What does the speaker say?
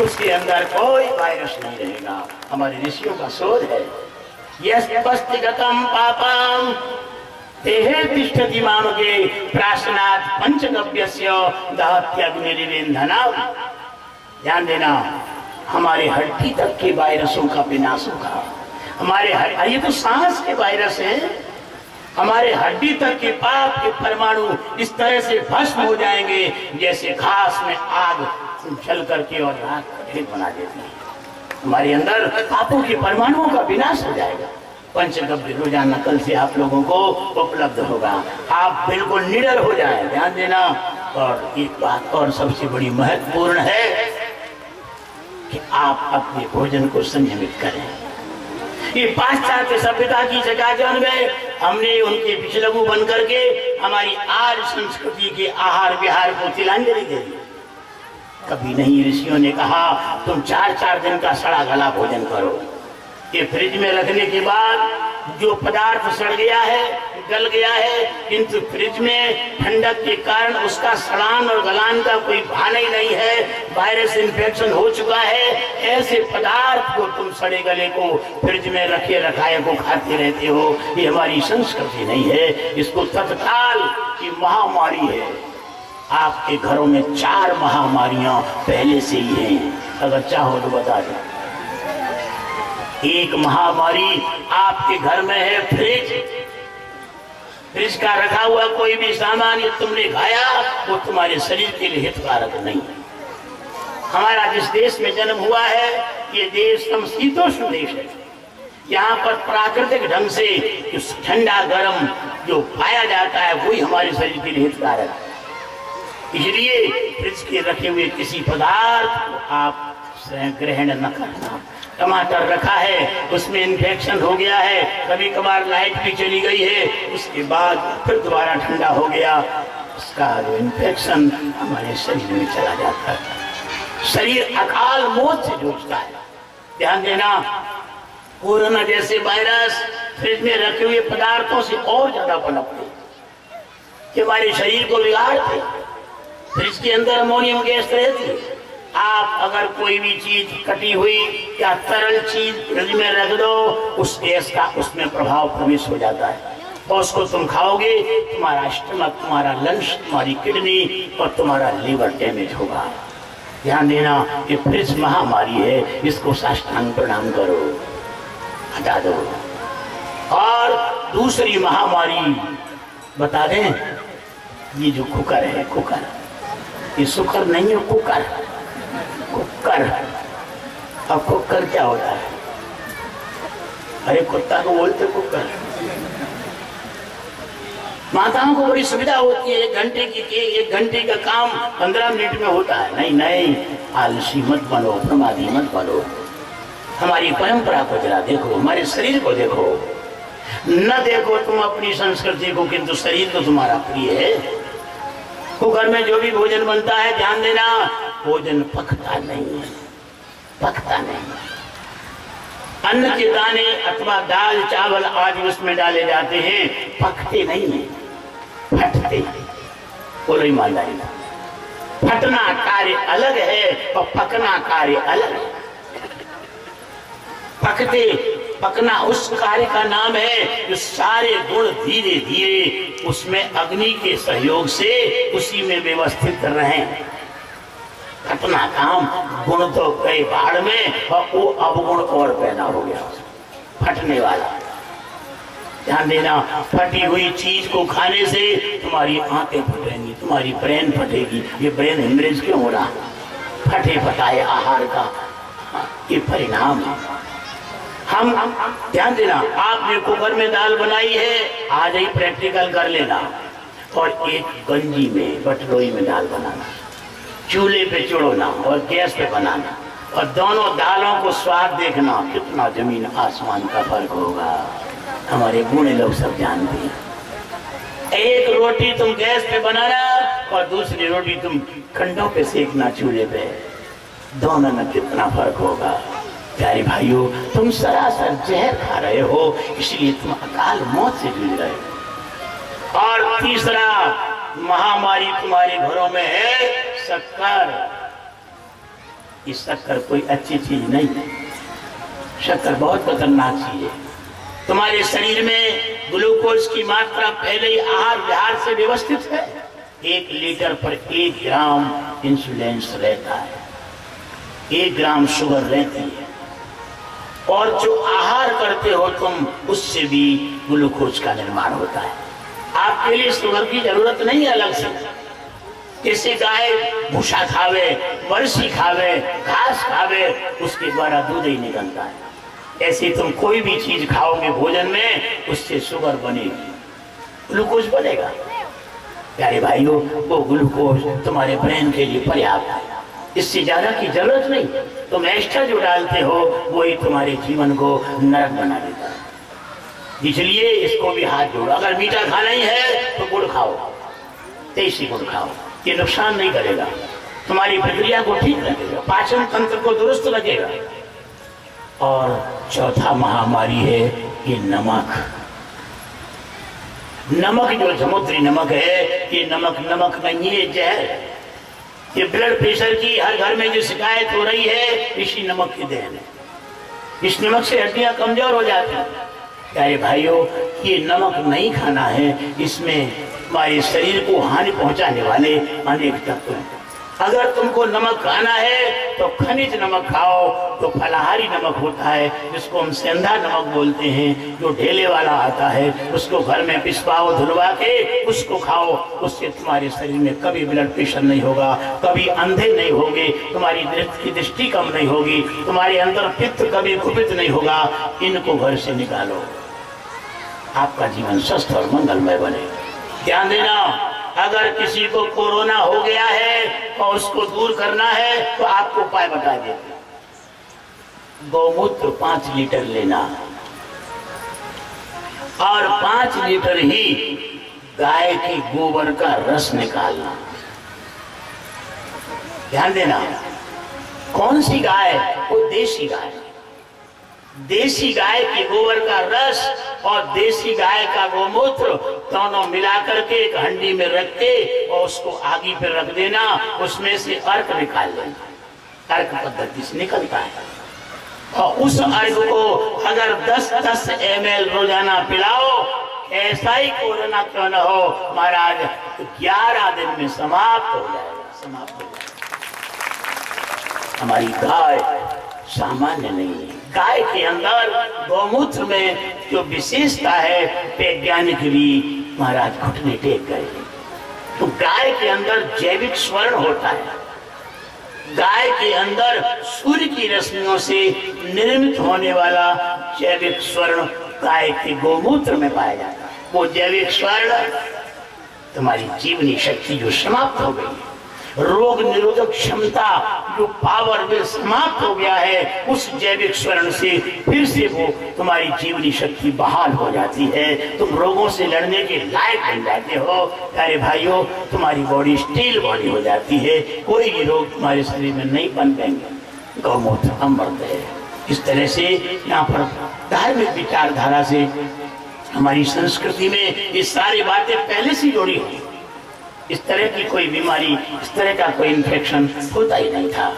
उसके अंदर कोई वायरस नहीं रहेगा। हमारे ऋषियों का शोध है। यस्पस्तिगतम पापम देहे तिष्ठति मामके प्राशनात् पंचगव्यस्य दहत्यग्निरिवेन्धनम्। ध्यान देना, हमारे हड्डी तक के वायरसों का विनाश होगा। हमारे ये तो सांस के वायरस है। हमारे हड्डी तक के पाप के परमाणु इस तरह से भस्म हो जाएंगे जैसे घास में आग जल करके और राख का ढेर बना देती है। हमारे अंदर पापों के परमाणुओं का विनाश हो जाएगा। पंचगव्य रोजाना कल से आप लोगों को उपलब्ध होगा। आप बिल्कुल निडर हो जाएं, ध्यान देना। और एक बात और सबसे बड़ी महत्वपूर्ण है कि आप अपने भोजन को संयमित करें। ये पाश्चात्य सभ्यता की चकाचौंध में हमने उनके पिछलगू बन करके हमारी आर्य संस्कृति के आहार विहार को तिलांजलि दे दी। कभी नहीं ऋषियों ने कहा तुम 4-4 दिन का सड़ा गला भोजन करो। ये फ्रिज में रखने के बाद जो पदार्थ सड़ गया है, गल गया है, किंतु फ्रिज में ठंडक के कारण उसका सड़ान और गलान का कोई भान ही नहीं है, वायरस इन्फेक्शन हो चुका है। ऐसे पदार्थ को तुम सड़े गले को फ्रिज में रखे रखाए को खाते रहते हो। ये हमारी संस्कृति नहीं है। इसको तत्काल की महामारी है। आपके घरों में 4 महामारियां पहले से ही हैं, अगर चाहो तो बता दो। एक महामारी आपके घर में है फ्रिज। फ्रिज का रखा हुआ कोई भी सामान ये तुमने खाया वो तुम्हारे शरीर के लिए हितकारक नहीं है। हमारा जिस देश में जन्म हुआ है ये देश समशीतोष्ण देश है। यहाँ पर प्राकृतिक ढंग से जो ठंडा गर्म जो पाया जाता है वही हमारे शरीर के लिए हितकारक है। इसलिए फ्रिज के रखे हुए किसी पदार्थ को आप ग्रहण न करना। टमाटर रखा है उसमें इन्फेक्शन हो गया है, कभी कभार लाइट भी चली गई है, उसके बाद फिर दोबारा ठंडा हो गया, उसका जो इन्फेक्शन हमारे शरीर में चला जाता है। शरीर अकाल मौत से जूझता है। ध्यान देना, कोरोना जैसे वायरस फ्रिज में रखे हुए पदार्थों से और ज्यादा पनपते कि हमारे शरीर को बिगाड़ते। फ्रिज के अंदर अमोनियम गैस रहती। आप अगर कोई भी चीज कटी हुई या तरल चीज फ्रिज में रख दो उस गैस का उसमें प्रभाव प्रवेश हो जाता है और उसको तुम खाओगे, तुम्हारा स्टमक, तुम्हारा लंग्स, तुम्हारी किडनी और तुम्हारा लीवर डैमेज होगा। ध्यान देना, ये फ्रिज महामारी है, इसको साष्टांग प्रणाम करो, हटा दो। और दूसरी महामारी बता दें, ये जो कुकर है, कुकर, ये सुकर नहीं है, कुकर। कुकर, अब कुकर क्या होता है? अरे कुत्ता को बोलते कुकर। माताओं को बड़ी सुविधा होती है, 1 घंटे का काम 15 मिनट में होता है। नहीं नहीं, आलसी मत बनो, प्रमादी मत बनो। हमारी परंपरा को जरा देखो, हमारे शरीर को देखो। न देखो तुम अपनी संस्कृति को, किंतु शरीर तो तुम्हारा प्रिय है। कुकर में जो भी भोजन बनता है, ध्यान देना, भोजन पकता नहीं है, पकता नहीं। अन्न के दाने अथवा दाल चावल आदि उसमें डाले जाते हैं, पकते नहीं है, फटते हैं। बोलो ईमानदारी ना, फटना कार्य अलग है और पकना कार्य अलग है। पकना उस कार्य का नाम है जो सारे गुण धीरे धीरे उसमें अग्नि के सहयोग से उसी में व्यवस्थित रहे। फटना काम, गुण तो गए बाढ़ में और वो अवगुण और पैदा हो गया, फटने वाला। ध्यान देना, फटी हुई चीज को खाने से तुम्हारी आंखें फटेंगी, तुम्हारी ब्रेन फटेगी। ये ब्रेन हेमरेज क्यों हो रहा? फटे फटाए आहार का ये परिणाम है। हम ध्यान देना, आपने कुकर में दाल बनाई है, आज ही प्रैक्टिकल कर लेना और एक गंजी में, बटलोई में दाल बनाना, चूल्हे पे चढ़ोना और गैस पे बनाना और दोनों दालों को स्वाद देखना, कितना जमीन आसमान का फर्क होगा। हमारे बूढ़े लोग सब जानते हैं। एक रोटी तुम गैस पे बनाना और दूसरी रोटी तुम खंडों पे सेकना चूल्हे पे, दोनों में कितना फर्क होगा। प्यारे भाइयों, तुम सरासर जहर खा रहे हो, इसलिए तुम अकाल मौत से जूझ रहे हो। और तीसरा महामारी तुम्हारे घरों में है शक्कर। कि शक्कर कोई अच्छी चीज नहीं है, शक्कर बहुत खतरनाक चीज है। तुम्हारे शरीर में ग्लूकोज की मात्रा पहले ही आहार विहार से व्यवस्थित है। 1 लीटर पर 1 ग्राम इंसुलिन रहता है, 1 ग्राम शुगर रहती है, और जो आहार करते हो तुम उससे भी ग्लूकोज का निर्माण होता है। आपके लिए शुगर की जरूरत नहीं है अलग से। जैसे गाय भूसा खावे, बरसी खावे, घास खावे, उसके द्वारा दूध ही निकलता है, ऐसे तुम कोई भी चीज खाओगे भोजन में, उससे शुगर बनेगी, ग्लूकोज बनेगा। प्यारे भाइयों, वो ग्लूकोज तुम्हारे ब्रेन के लिए पर्याप्त है, इससे ज्यादा की जरूरत नहीं। तुम एक्स्ट्रा जो डालते हो वही तुम्हारे जीवन को नरक बना देता है। इसलिए इसको भी हाथ जोड़ो। अगर मीठा खाना ही है तो गुड़ खाओ, देसी गुड़ खाओ, ये नुकसान नहीं करेगा, तुम्हारी प्रक्रिया को ठीक रखेगा, पाचन तंत्र को दुरुस्त रखेगा। और चौथा महामारी है ये नमक। नमक जो समुद्री नमक है, ये नमक नहीं है, जहर। ये ब्लड प्रेशर की हर घर में जो शिकायत हो रही है, इसी नमक की देन है। इस नमक से हड्डियां कमजोर हो जाती हैं। प्यारे भाइयों, ये नमक नहीं खाना है, इसमें हमारे शरीर को हानि पहुंचाने वाले अनेक तत्व हैं। अगर तुमको नमक खाना है तो खनिज नमक खाओ, तो फलाहारी नमक होता है जिसको हम सेंधा नमक बोलते हैं, जो ढेले वाला आता है, उसको घर में पिसवाओ, धुलवा के उसको खाओ। उससे तुम्हारे शरीर में कभी ब्लड प्रेशर नहीं होगा, कभी अंधे नहीं होगे, तुम्हारी दृष्टि कम नहीं होगी, तुम्हारे अंदर पित्त कभी कुपित नहीं होगा। इनको घर से निकालो, आपका जीवन स्वस्थ और मंगलमय बने। ध्यान देना, अगर किसी को कोरोना हो गया है और उसको दूर करना है तो आपको उपाय बता देते। गौमूत्र 5 लीटर लेना और 5 लीटर ही गाय के गोबर का रस निकालना। ध्यान देना, कौन सी गाय? वो देसी गाय। देसी गाय के गोबर का रस और देसी गाय का गोमूत्र दोनों मिलाकर के एक हंडी में रख के और उसको आगी पे रख देना, उसमें से अर्क निकाल लेना। अर्क पद्धति से निकलता है, और उस अर्क को अगर 10-10 ml रोजाना पिलाओ, ऐसा ही कोरोना क्यों न हो महाराज, तो 11 दिन में समाप्त हो जाएगा, समाप्त हो जाएगा। हमारी गाय सामान्य नहीं है। गाय के अंदर गौमूत्र में जो विशेषता है, वैज्ञानिक भी महाराज घुटने टेक गए। तो गाय के अंदर जैविक स्वर्ण होता है, गाय के अंदर सूर्य की रश्मियों से निर्मित होने वाला जैविक स्वर्ण गाय के गोमूत्र में पाया जाता है। वो जैविक स्वर्ण तुम्हारी जीवनी शक्ति जो समाप्त हो गई, रोग निरोधक क्षमता जो पावर में समाप्त हो गया है, उस जैविक स्वर्ण से फिर से वो तुम्हारी जीवनी शक्ति बहाल हो जाती है। तुम रोगों से लड़ने के लायक बन जाते हो। प्यारे भाइयों, तुम्हारी बॉडी स्टील बॉडी हो जाती है, कोई भी रोग तुम्हारे शरीर में नहीं बन पाएंगे। गौमूत्र अमृत है। इस तरह से यहाँ पर धार्मिक विचारधारा से हमारी संस्कृति में ये सारी बातें पहले से जोड़ी हुई। इस तरह की कोई बीमारी, इस तरह का कोई इन्फेक्शन होता ही नहीं था।